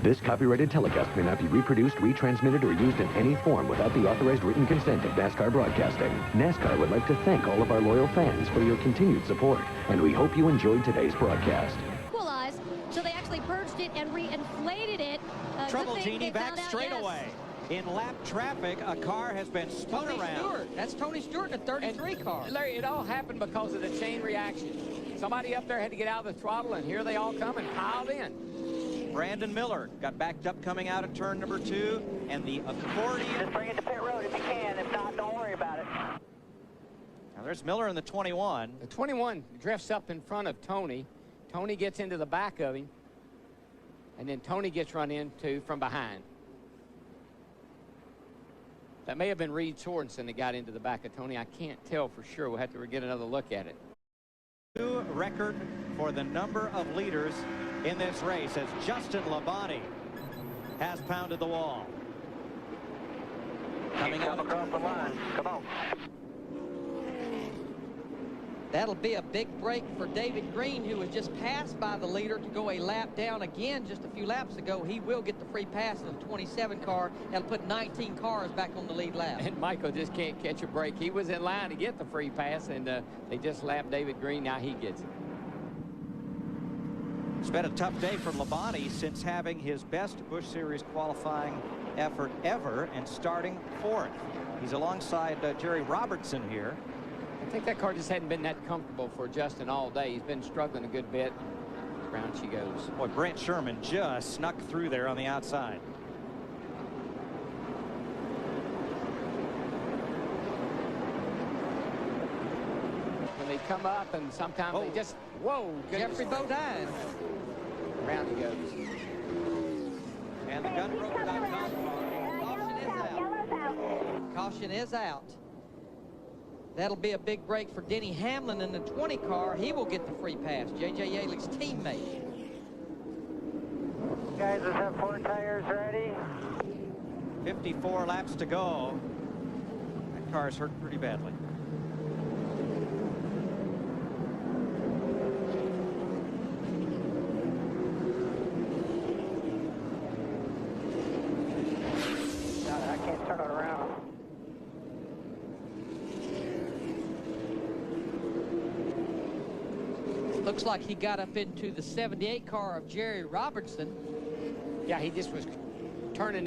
This copyrighted telecast may not be reproduced, retransmitted, or used in any form without the authorized written consent of NASCAR Broadcasting. NASCAR would like to thank all of our loyal fans for your continued support, and we hope you enjoyed today's broadcast. Equalized, so they actually purged it and re-inflated it. Trouble Genie back straightaway. Yes. In lap traffic, a car has been spun around. Stewart. That's Tony Stewart in a 33 car. Larry, it all happened because of the chain reaction. Somebody up there had to get out of the throttle, and here they all come and piled in. Brandon Miller got backed up coming out of turn number 2, and the accordion. Just bring it to pit road if you can. If not, don't worry about it. Now there's Miller in the 21. The 21 drifts up in front of Tony. Tony gets into the back of him, and then Tony gets run into from behind. That may have been Reed Sorensen that got into the back of Tony. I can't tell for sure. We'll have to get another look at it. New record for the number of leaders in this race as Justin Labonte has pounded the wall. Coming out across the line. Come on. That'll be a big break for David Green, who was just passed by the leader to go a lap down again just a few laps ago. He will get the free pass in the 27 car. That'll put 19 cars back on the lead lap. And Michael just can't catch a break. He was in line to get the free pass, and they just lapped David Green. Now he gets it. It's been a tough day for Labonte since having his best Busch Series qualifying effort ever and starting 4th. He's alongside Jerry Robertson here. I think that car just hadn't been that comfortable for Justin all day. He's been struggling a good bit. Around she goes. Boy, Brent Sherman just snuck through there on the outside. When they come up, and sometimes they just, whoa. Jeffrey Bodine. Around he goes. And the gunbroker.com. Caution is out. That'll be a big break for Denny Hamlin in the 20 car. He will get the free pass. J.J. Yalick's teammate. Guys, let's have 4 tires ready. 54 laps to go. That car's hurt pretty badly. I can't turn it around. Looks like he got up into the 78 car of Jerry Robertson. Yeah, he just was turning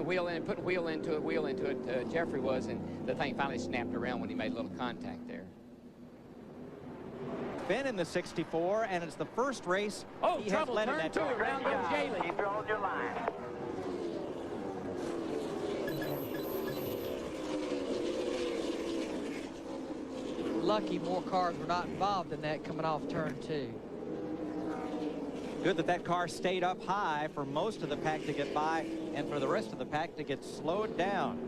wheel in, putting wheel into it. Jeffrey was, and the thing finally snapped around when he made a little contact there. Been in the 64, and it's the first race he has led in that turn 2, around goes Yalick. Keep rolling your line. Lucky more cars were not involved in that coming off turn 2. Good that that car stayed up high for most of the pack to get by and for the rest of the pack to get slowed down.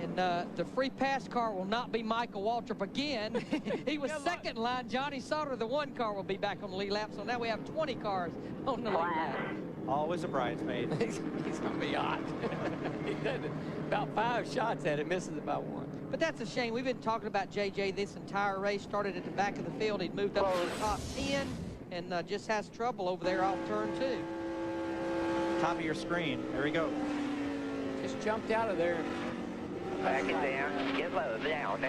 And the free pass car will not be Michael Waltrip again. He was second in line. Johnny Sauter, the 1 car, will be back on the lead lap. So now we have 20 cars on the lead lap. Always a bridesmaid. He's going to be hot. He does about 5 shots at it, misses about 1. But that's a shame. We've been talking about JJ this entire race. Started at the back of the field. He'd moved up to the top 10 and just has trouble over there off turn 2. Top of your screen. There he goes. Just jumped out of there. Back it down. Get low. Down.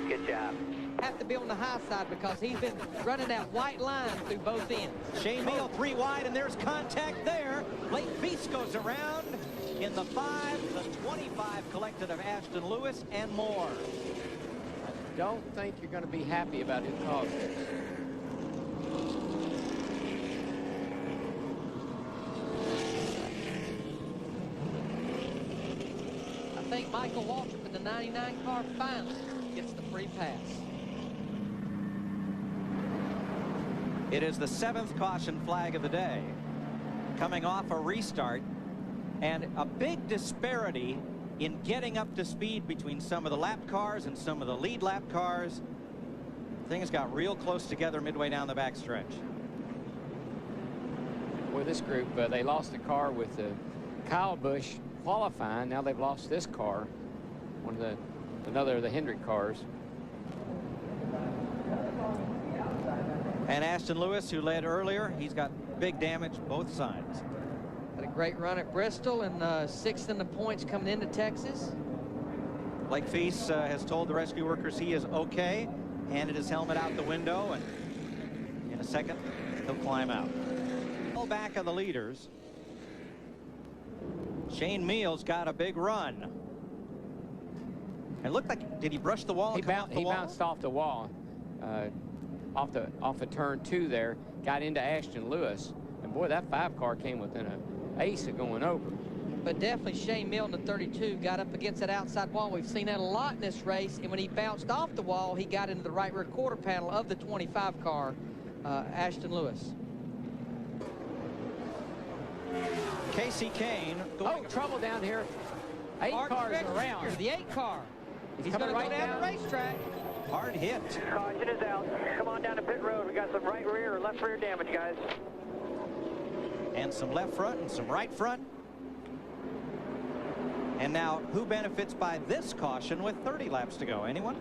Good job. Have to be on the high side because he's been running that white line through both ends. Shane Meal 3 wide, and there's contact there. Blake Beast goes around in the 5, the 25 collected of Ashton Lewis and more. I don't think you're going to be happy about his cause. I think Michael Waltrip in the 99 car finally gets the free pass. It is the 7th caution flag of the day. Coming off a restart, and a big disparity in getting up to speed between some of the lap cars and some of the lead lap cars. Things got real close together midway down the backstretch. Boy, this group, they lost the car with Kyle Busch qualifying. Now they've lost this car, another of the Hendrick cars. And Ashton Lewis, who led earlier, he's got big damage both sides. Had a great run at Bristol and 6th in the points coming into Texas. Blake Feast has told the rescue workers he is okay, handed his helmet out the window, and in a second he'll climb out. All back of the leaders. Shane Meals got a big run. It looked like, did he brush the wall? He bounced off the wall, off of turn 2 there, got into Ashton Lewis, and boy, that 5 car came within an ace of going over. But definitely Shane Milne, the 32, got up against that outside wall. We've seen that a lot in this race, and when he bounced off the wall, he got into the right rear quarter panel of the 25 car, Ashton Lewis. Casey Kane. Oh, trouble down here. 8 cars around. The 8 car. He's coming going to right go down down the racetrack. Hard hit. Caution is out. Come on down to pit road. We got some right rear or left rear damage, guys. And some left front and some right front. And now, who benefits by this caution with 30 laps to go? Anyone?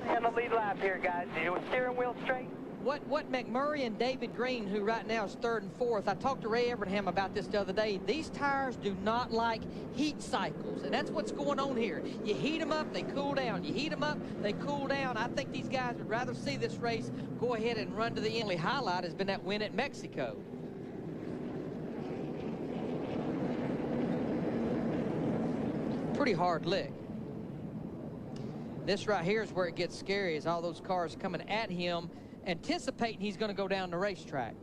And the lead lap here, guys. Your steering wheel straight. What McMurray and David Green, who right now is 3rd and 4th, I talked to Ray Abraham about this the other day. These tires do not like heat cycles, and that's what's going on here. You heat them up, they cool down. You heat them up, they cool down. I think these guys would rather see this race go ahead and run to the end. The highlight has been that win at Mexico. Pretty hard lick. This right here is where it gets scary, is all those cars coming at him, anticipating he's going to go down the racetrack.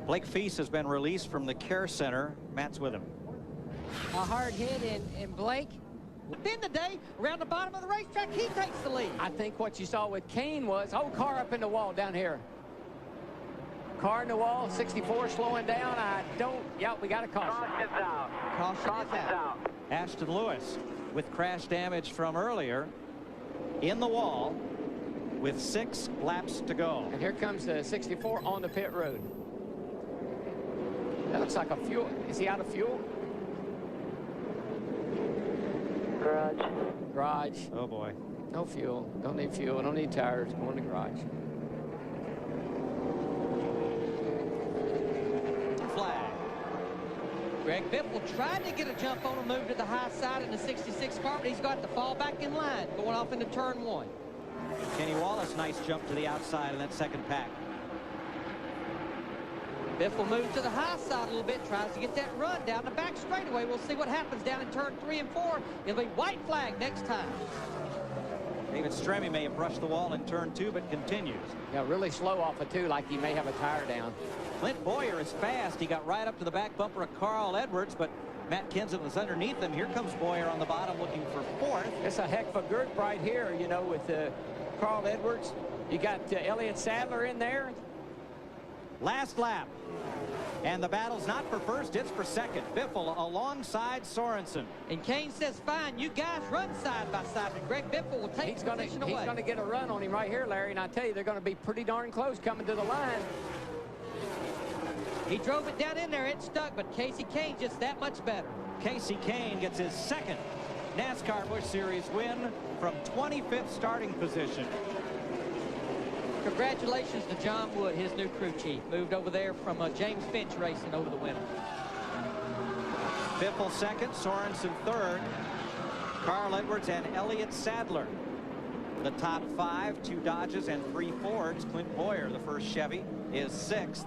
Blake Feast has been released from the care center. Matt's with him. A hard hit, and Blake, at the end of the day, around the bottom of the racetrack, he takes the lead. I think what you saw with Kane was, oh, car up in the wall down here. Car in the wall, 64 slowing down. Yeah, we got a caution. Caution's out. Caution is out. Ashton Lewis with crash damage from earlier in the wall with 6 laps to go. And here comes the 64 on the pit road. That looks like a fuel. Is he out of fuel? Garage. Oh boy. No fuel. Don't need fuel. Don't need tires. Go in the garage. Flag. Greg Biffle tried to get a jump on him, move to the high side in the 66 car, but he's got to fall back in line, going off into turn 1. Kenny Wallace, nice jump to the outside in that second pack. Biffle moves to the high side a little bit, tries to get that run down the back straightaway. We'll see what happens down in turn 3 and 4. It'll be white flag next time. David Stremme may have brushed the wall in turn 2, but continues. Yeah, really slow off of 2, like he may have a tire down. Clint Boyer is fast. He got right up to the back bumper of Carl Edwards, but Matt Kenseth was underneath him. Here comes Boyer on the bottom looking for 4th. It's a heck of a group right here, you know, with Carl Edwards. You got Elliott Sadler in there. Last lap. And the battle's not for first, it's for second. Biffle alongside Sorensen. And Kane says, fine, you guys run side by side. And Greg Biffle will take position away. He's going to get a run on him right here, Larry. And I tell you, they're going to be pretty darn close coming to the line. He drove it down in there. It stuck, but Casey Kane just that much better. Casey Kane gets his 2nd NASCAR Busch Series win from 25th starting position. Congratulations to John Wood, his new crew chief. Moved over there from James Finch Racing over the winter. Biffle 2nd, Sorensen 3rd, Carl Edwards and Elliott Sadler. The top 5, 2 Dodges and 3 Fords. Clint Boyer, the first Chevy, is 6th.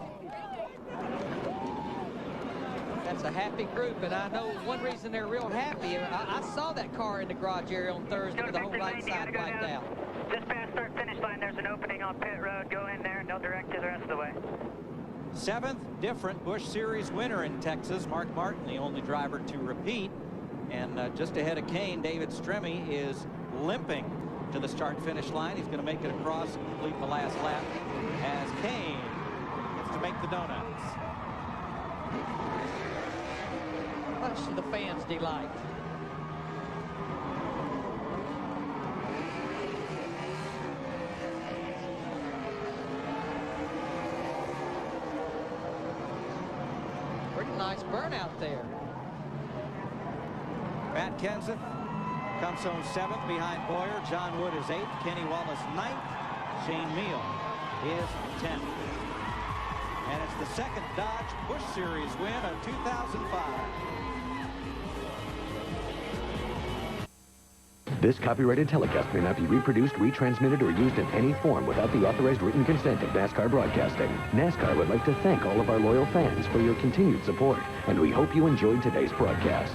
That's a happy group, and I know one reason they're real happy. I saw that car in the garage area on Thursday with the whole right side wiped out. Just past start finish line, there's an opening on pit road. Go in there and they'll direct you the rest of the way. 7th different Busch Series winner in Texas. Mark Martin, the only driver to repeat. And just ahead of Kane, David Stremme is limping to the start-finish line. He's going to make it across and complete the last lap as Kane gets to make the donuts. Much to the fans' delight. Pretty nice burnout there. Matt Kenseth comes home 7th behind Boyer. John Wood is 8th. Kenny Wallace 9th. Shane Meal his 10th. And it's the second Dodge Busch Series win of 2005. This copyrighted telecast may not be reproduced, retransmitted, or used in any form without the authorized written consent of NASCAR Broadcasting. NASCAR would like to thank all of our loyal fans for your continued support, and we hope you enjoyed today's broadcast.